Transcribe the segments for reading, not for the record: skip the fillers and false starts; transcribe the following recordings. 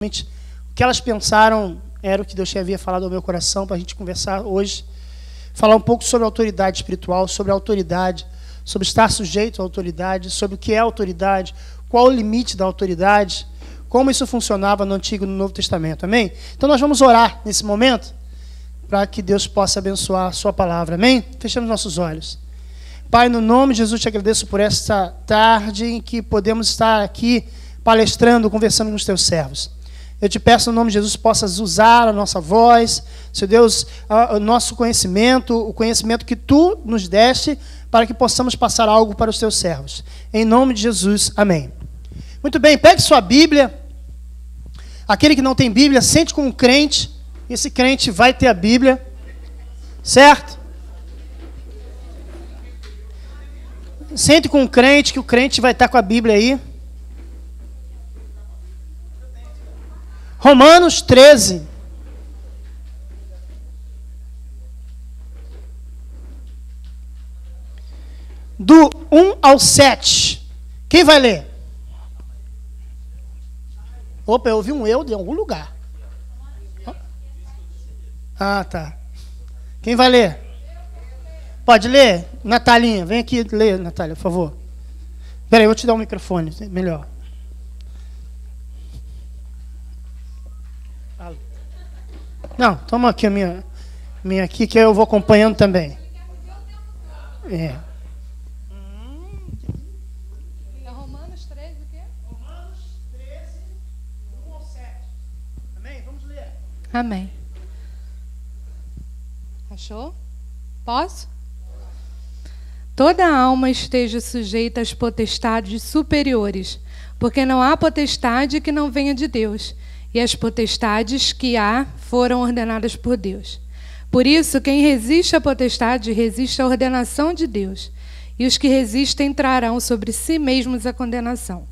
O que elas pensaram era o que Deus havia falado ao meu coração para a gente conversar hoje. Falar um pouco sobre autoridade espiritual, sobre autoridade, sobre estar sujeito à autoridade, sobre o que é autoridade, qual o limite da autoridade, como isso funcionava no Antigo e no Novo Testamento. Amém? Então nós vamos orar nesse momento para que Deus possa abençoar a sua palavra. Amém? Fechamos nossos olhos. Pai, no nome de Jesus, te agradeço por esta tarde em que podemos estar aqui palestrando, conversando com os teus servos. Eu te peço, no nome de Jesus, possas usar a nossa voz, Senhor Deus, o nosso conhecimento, o conhecimento que Tu nos deste, para que possamos passar algo para os teus servos. Em nome de Jesus, amém. Muito bem, pegue sua Bíblia. Aquele que não tem Bíblia, sente com um crente. Esse crente vai ter a Bíblia, certo? Sente com um crente, que o crente vai estar com a Bíblia aí. Romanos 13. Do 1 ao 7. Quem vai ler? Opa, eu ouvi um eu de algum lugar. Ah, tá. Quem vai ler? Pode ler? Natalinha, vem aqui ler, Natália, por favor. Espera aí, eu vou te dar um microfone, melhor. Não, toma aqui a minha aqui, que eu vou acompanhando também. É. Romanos 13, o quê? Romanos 13, 1 ao 7. Amém? Vamos ler. Amém. Achou? Posso? Toda alma esteja sujeita às potestades superiores, porque não há potestade que não venha de Deus, e as potestades que há foram ordenadas por Deus. Por isso, quem resiste à potestade resiste à ordenação de Deus, e os que resistem trarão sobre si mesmos a condenação.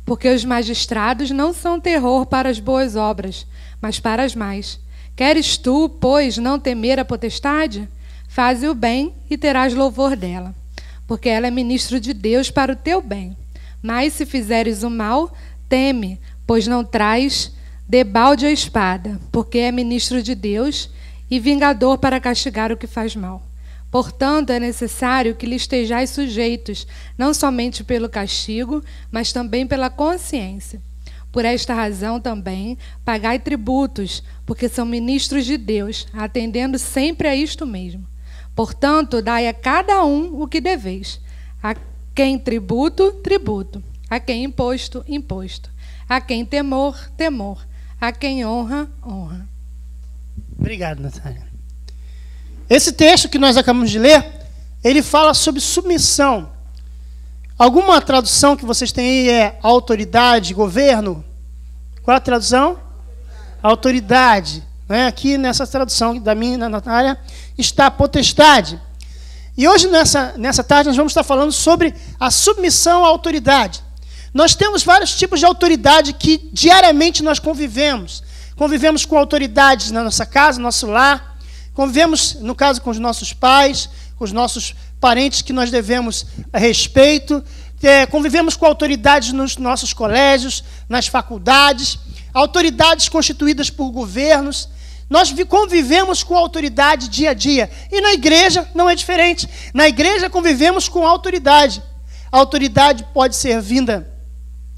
Porque os magistrados não são terror para as boas obras, mas para as más. Queres tu, pois, não temer a potestade? Faze o bem e terás louvor dela, porque ela é ministro de Deus para o teu bem. Mas se fizeres o mal, teme, pois não traz debalde a espada, porque é ministro de Deus e vingador para castigar o que faz mal. Portanto, é necessário que lhe estejais sujeitos, não somente pelo castigo, mas também pela consciência. Por esta razão também, pagai tributos, porque são ministros de Deus, atendendo sempre a isto mesmo. Portanto, dai a cada um o que deveis. A quem tributo, tributo. A quem imposto, imposto. A quem temor, temor. A quem honra, honra. Obrigado, Natália. Esse texto que nós acabamos de ler, ele fala sobre submissão. Alguma tradução que vocês têm aí é autoridade, governo? Qual é a tradução? Autoridade. Né? Aqui nessa tradução da minha, da Natália, está potestade. E hoje, nessa tarde, nós vamos estar falando sobre a submissão à autoridade. Nós temos vários tipos de autoridade que diariamente nós convivemos. Convivemos com autoridades na nossa casa, no nosso lar. Convivemos, no caso, com os nossos pais, com os nossos parentes que nós devemos respeito. Convivemos com autoridades nos nossos colégios, nas faculdades. Autoridades constituídas por governos. Nós convivemos com autoridade dia a dia. E na igreja não é diferente. Na igreja convivemos com autoridade. A autoridade pode ser vinda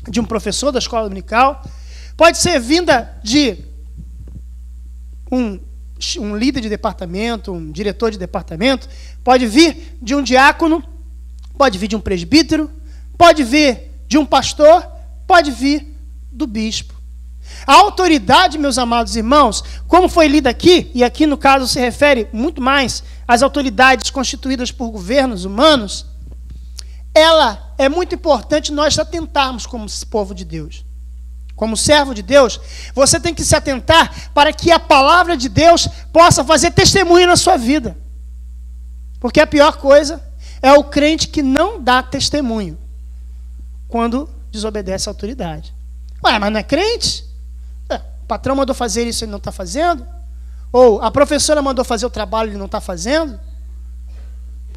de um professor da escola dominical, pode ser vinda de um líder de departamento, um diretor de departamento, pode vir de um diácono, pode vir de um presbítero, pode vir de um pastor, pode vir do bispo. A autoridade, meus amados irmãos, como foi lida aqui, e aqui no caso se refere muito mais às autoridades constituídas por governos humanos, ela é muito importante nós atentarmos como povo de Deus. Como servo de Deus, você tem que se atentar para que a palavra de Deus possa fazer testemunho na sua vida. Porque a pior coisa é o crente que não dá testemunho quando desobedece à autoridade. Ué, mas não é crente? O patrão mandou fazer isso e ele não está fazendo? Ou a professora mandou fazer o trabalho e ele não está fazendo?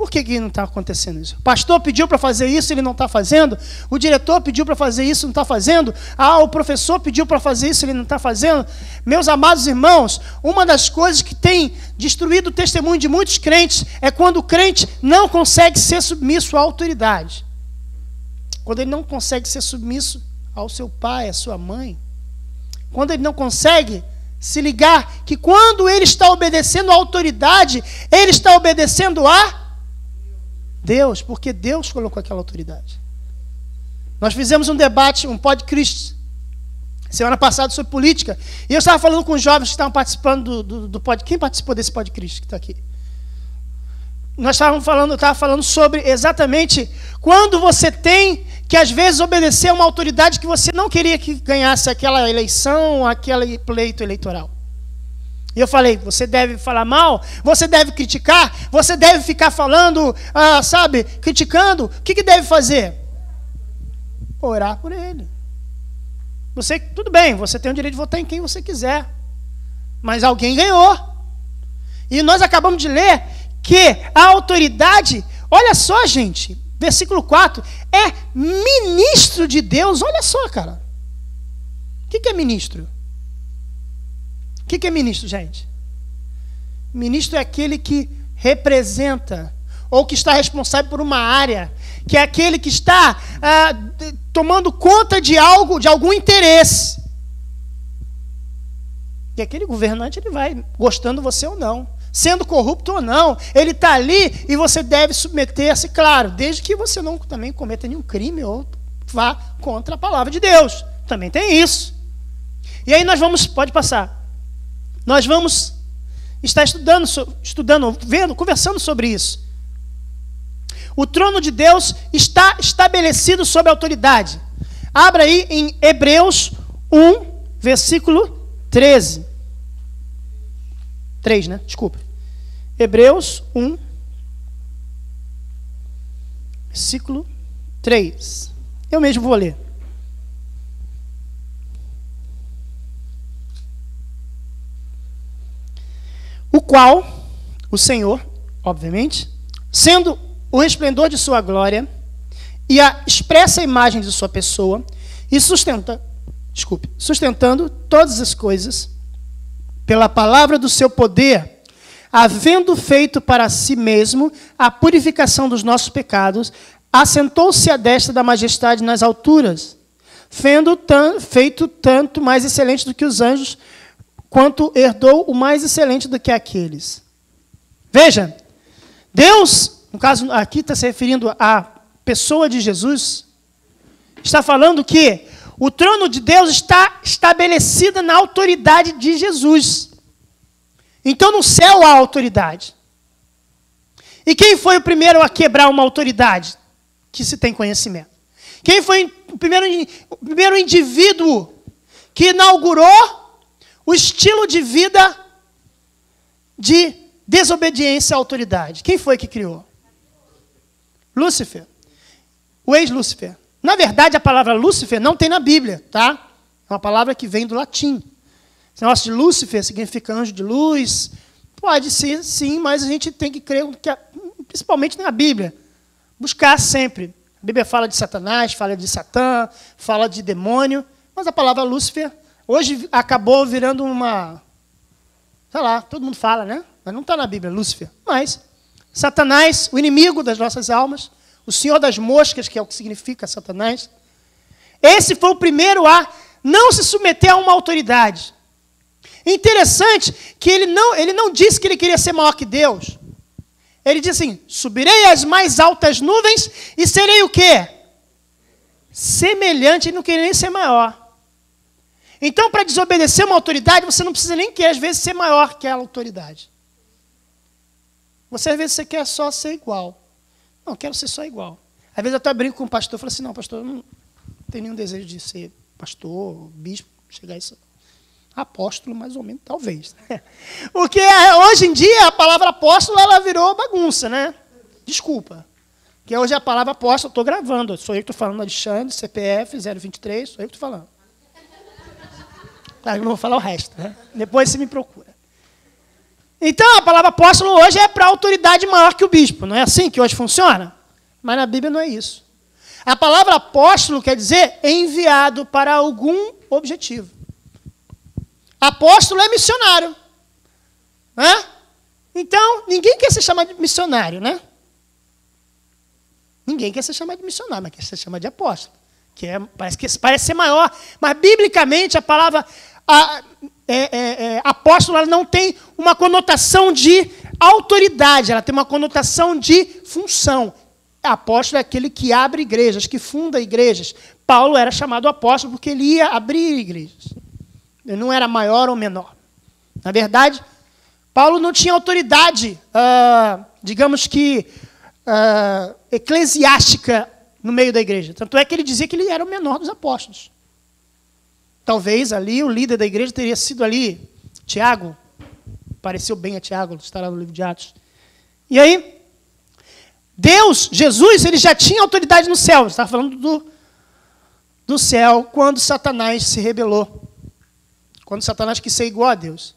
Por que não está acontecendo isso? O pastor pediu para fazer isso, ele não está fazendo. O diretor pediu para fazer isso, não está fazendo. O professor pediu para fazer isso, ele não está fazendo. Meus amados irmãos, uma das coisas que tem destruído o testemunho de muitos crentes é quando o crente não consegue ser submisso à autoridade. Quando ele não consegue ser submisso ao seu pai, à sua mãe. Quando ele não consegue se ligar que quando ele está obedecendo à autoridade, ele está obedecendo a Deus, porque Deus colocou aquela autoridade. Nós fizemos um debate, um podcast, semana passada sobre política, e eu estava falando com os jovens que estavam participando do podcast. Quem participou desse podcast que está aqui? Eu estava falando sobre exatamente quando você tem que às vezes obedecer a uma autoridade que você não queria que ganhasse aquela eleição, aquele pleito eleitoral. E eu falei, você deve falar mal, você deve criticar, você deve ficar falando, criticando. O que deve fazer? Orar por ele. Tudo bem, você tem o direito de votar em quem você quiser, mas alguém ganhou. E nós acabamos de ler que a autoridade, olha só, gente, versículo 4, é ministro de Deus. Olha só, cara. O que é ministro? O que é ministro, gente? Ministro é aquele que representa, ou que está responsável por uma área, que é aquele que está tomando conta de algo, de algum interesse. E aquele governante, ele vai gostando de você ou não, sendo corrupto ou não, ele está ali e você deve submeter-se, claro, desde que você não também cometa nenhum crime ou vá contra a palavra de Deus. Também tem isso. E aí nós vamos, pode passar, nós vamos estar estudando, vendo, conversando sobre isso. O trono de Deus está estabelecido sob a autoridade. Abra aí em Hebreus 1, versículo 13. 3, né? Desculpa. Hebreus 1, versículo 3. Eu mesmo vou ler. O qual, o Senhor, obviamente, sendo o resplendor de sua glória e a expressa imagem de sua pessoa, e sustentando todas as coisas pela palavra do seu poder, havendo feito para si mesmo a purificação dos nossos pecados, assentou-se à destra da majestade nas alturas, feito tanto mais excelente do que os anjos, quanto herdou o mais excelente do que aqueles. Veja, Deus, no caso aqui está se referindo à pessoa de Jesus, está falando que o trono de Deus está estabelecido na autoridade de Jesus. Então no céu há autoridade. E quem foi o primeiro a quebrar uma autoridade que se tem conhecimento? Quem foi o primeiro indivíduo que inaugurou o estilo de vida de desobediência à autoridade? Quem foi que criou? Lúcifer. O ex-Lúcifer. Na verdade, a palavra Lúcifer não tem na Bíblia, tá? É uma palavra que vem do latim. Esse negócio de Lúcifer significa anjo de luz. Pode ser, sim, mas a gente tem que crer, principalmente na Bíblia, buscar sempre. A Bíblia fala de Satanás, fala de Satã, fala de demônio, mas a palavra Lúcifer hoje acabou virando uma... Sei lá, todo mundo fala, né? Mas não está na Bíblia, Lúcifer. Mas Satanás, o inimigo das nossas almas, o senhor das moscas, que é o que significa Satanás, esse foi o primeiro a não se submeter a uma autoridade. Interessante que ele não disse que ele queria ser maior que Deus. Ele disse assim, subirei às mais altas nuvens e serei o quê? Semelhante, ele não queria nem ser maior. Então, para desobedecer uma autoridade, você não precisa nem querer, às vezes, ser maior que aquela autoridade. Você, às vezes, você quer só ser igual. Não, quero ser só igual. Às vezes, eu até brinco com o pastor, falo assim, não, pastor, eu não tenho nenhum desejo de ser pastor, bispo, chegar a isso. Apóstolo, mais ou menos, talvez. Porque, hoje em dia, a palavra apóstolo, ela virou bagunça, né? Desculpa. Porque hoje a palavra apóstolo, eu estou gravando. Sou eu que estou falando, Alexandre, CPF 023, sou eu que estou falando. Claro, eu não vou falar o resto, né? Depois você me procura. Então, a palavra apóstolo hoje é para autoridade maior que o bispo. Não é assim que hoje funciona? Mas na Bíblia não é isso. A palavra apóstolo quer dizer enviado para algum objetivo. Apóstolo é missionário. Né? Então, ninguém quer ser chamado de missionário, né? Ninguém quer ser chamado de missionário, mas quer ser chamado de apóstolo. Parece ser maior. Mas, biblicamente, a palavra apóstolo ela não tem uma conotação de autoridade, ela tem uma conotação de função. Apóstolo é aquele que abre igrejas, que funda igrejas. Paulo era chamado apóstolo porque ele ia abrir igrejas. Ele não era maior ou menor. Na verdade, Paulo não tinha autoridade, digamos que, eclesiástica no meio da igreja. Tanto é que ele dizia que ele era o menor dos apóstolos. Talvez ali o líder da igreja teria sido ali Tiago. Pareceu bem a Tiago, está lá no livro de Atos. E aí, Deus, Jesus, ele já tinha autoridade no céu. Estava falando do céu quando Satanás se rebelou. Quando Satanás quis ser igual a Deus.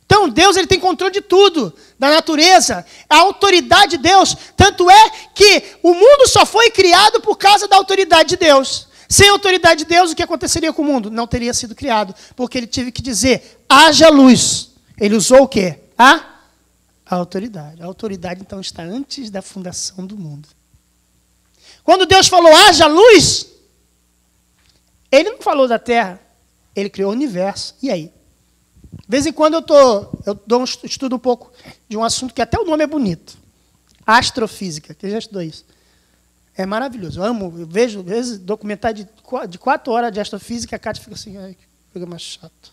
Então, Deus ele tem controle de tudo, da natureza, a autoridade de Deus. Tanto é que o mundo só foi criado por causa da autoridade de Deus. Sem a autoridade de Deus, o que aconteceria com o mundo? Não teria sido criado, porque ele teve que dizer, haja luz. Ele usou o quê? A autoridade. A autoridade, então, está antes da fundação do mundo. Quando Deus falou, haja luz, ele não falou da terra, ele criou o universo. E aí? De vez em quando eu estudo um pouco de um assunto que até o nome é bonito. Astrofísica. Quem já estudou isso? É maravilhoso. Eu vejo, às vezes, documentário de 4 horas de astrofísica, a Cátia fica assim, ai, que programa chato.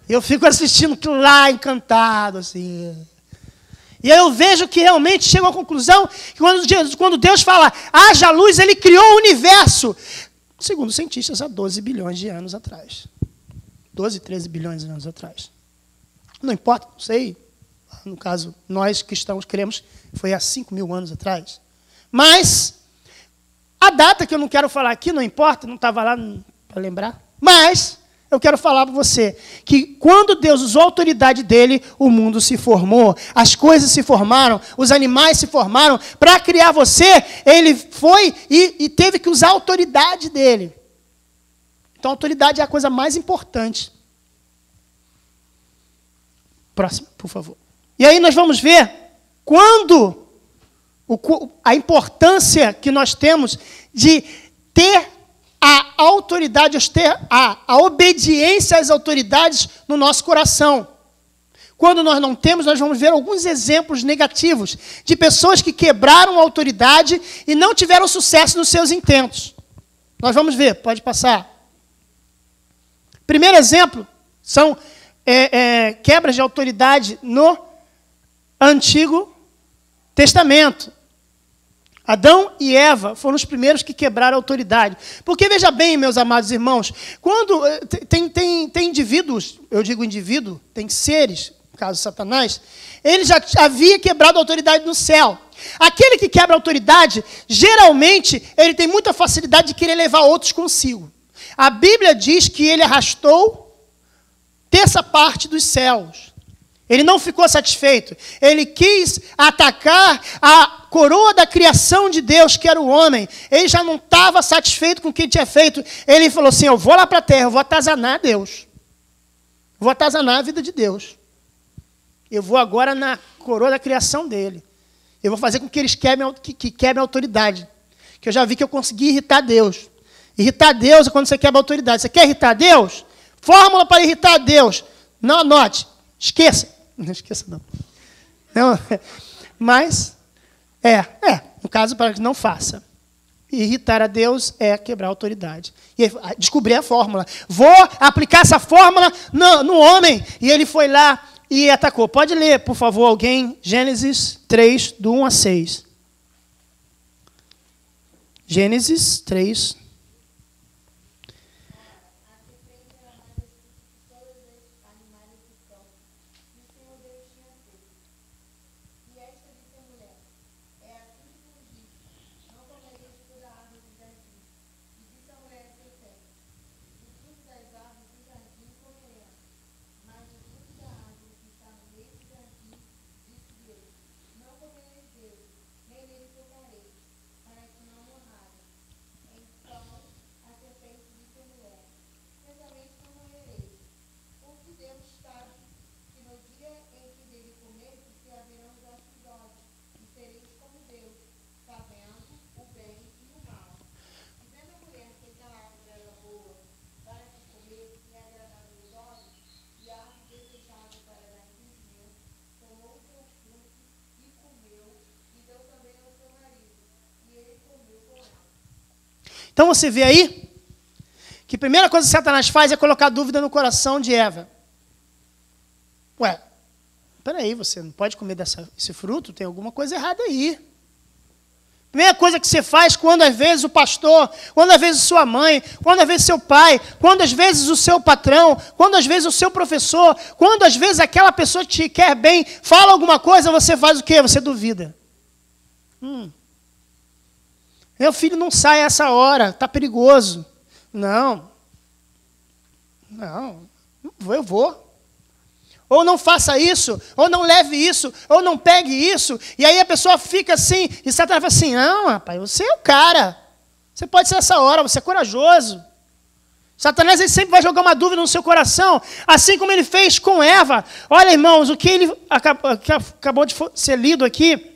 E eu fico assistindo aquilo lá, encantado, assim. E aí eu vejo que realmente chega à conclusão que quando Deus fala, haja luz, ele criou o universo. Segundo os cientistas, há 12 bilhões de anos atrás. 12, 13 bilhões de anos atrás. Não importa, não sei. No caso, nós cristãos cremos, foi há 5 mil anos atrás. Mas, a data que eu não quero falar aqui, não importa, não estava lá para lembrar. Mas, eu quero falar para você que quando Deus usou a autoridade dele, o mundo se formou, as coisas se formaram, os animais se formaram. Para criar você, ele foi e teve que usar a autoridade dele. Então, a autoridade é a coisa mais importante. Próximo, por favor. E aí nós vamos ver quando a importância que nós temos de ter a autoridade, ter a obediência às autoridades no nosso coração. Quando nós não temos, nós vamos ver alguns exemplos negativos de pessoas que quebraram a autoridade e não tiveram sucesso nos seus intentos. Nós vamos ver, pode passar. Primeiro exemplo são quebras de autoridade no Antigo Testamento. Adão e Eva foram os primeiros que quebraram a autoridade. Porque, veja bem, meus amados irmãos, quando tem indivíduos, eu digo indivíduo, tem seres, no caso Satanás, ele já havia quebrado a autoridade no céu. Aquele que quebra a autoridade, geralmente, ele tem muita facilidade de querer levar outros consigo. A Bíblia diz que ele arrastou terça parte dos céus. Ele não ficou satisfeito. Ele quis atacar a coroa da criação de Deus, que era o homem. Ele já não estava satisfeito com o que ele tinha feito. Ele falou assim, eu vou lá para a terra, eu vou atazanar Deus. Vou atazanar a vida de Deus. Eu vou agora na coroa da criação dele. Eu vou fazer com que eles quebrem a autoridade. Que eu já vi que eu consegui irritar Deus. Irritar Deus é quando você quebra a autoridade. Você quer irritar Deus? Fórmula para irritar Deus. Não anote. Esqueça. Não esqueça, não. Mas, no caso, para que não faça. Irritar a Deus é quebrar a autoridade. E descobrir a fórmula. Vou aplicar essa fórmula no homem. E ele foi lá e atacou. Pode ler, por favor, alguém, Gênesis 3, do 1 a 6. Gênesis 3. Então você vê aí que a primeira coisa que Satanás faz é colocar dúvida no coração de Eva. Ué, peraí, você não pode comer esse fruto? Tem alguma coisa errada aí. Primeira coisa que você faz quando às vezes o pastor, quando às vezes sua mãe, quando às vezes seu pai, quando às vezes o seu patrão, quando às vezes o seu professor, quando às vezes aquela pessoa que te quer bem, fala alguma coisa, você faz o quê? Você duvida. Meu filho não sai a essa hora, está perigoso. Não, eu vou. Ou não faça isso, ou não leve isso, ou não pegue isso. E aí a pessoa fica assim, e Satanás fala assim, não, rapaz, você é o cara. Você pode ser essa hora, você é corajoso. Satanás ele sempre vai jogar uma dúvida no seu coração, assim como ele fez com Eva. Olha, irmãos, o que ele acabou de ser lido aqui,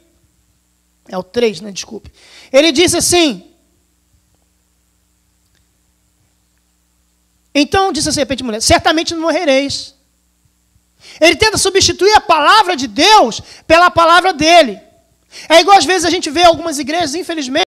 é o 3, né, desculpe. Ele disse assim, então disse a serpente mulher, certamente não morrereis. Ele tenta substituir a palavra de Deus pela palavra dele. É igual às vezes a gente vê algumas igrejas, infelizmente,